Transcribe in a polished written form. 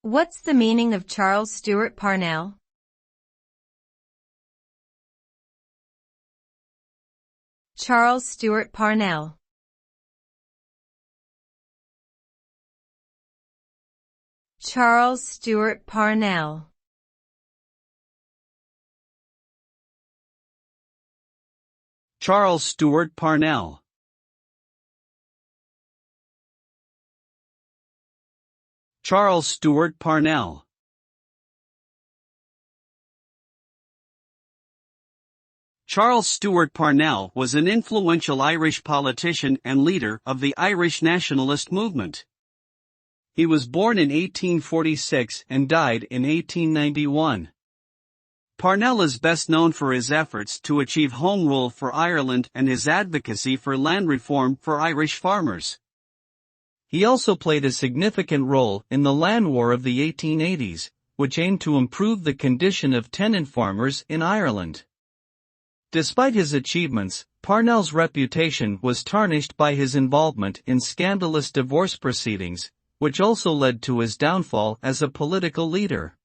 What's the meaning of Charles Stewart Parnell? Charles Stewart Parnell. Charles Stewart Parnell. Charles Stewart Parnell. Charles Stewart Parnell. Charles Stewart Parnell was an influential Irish politician and leader of the Irish nationalist movement. He was born in 1846 and died in 1891. Parnell is best known for his efforts to achieve home rule for Ireland and his advocacy for land reform for Irish farmers. He also played a significant role in the Land War of the 1880s, which aimed to improve the condition of tenant farmers in Ireland. Despite his achievements, Parnell's reputation was tarnished by his involvement in scandalous divorce proceedings, which also led to his downfall as a political leader.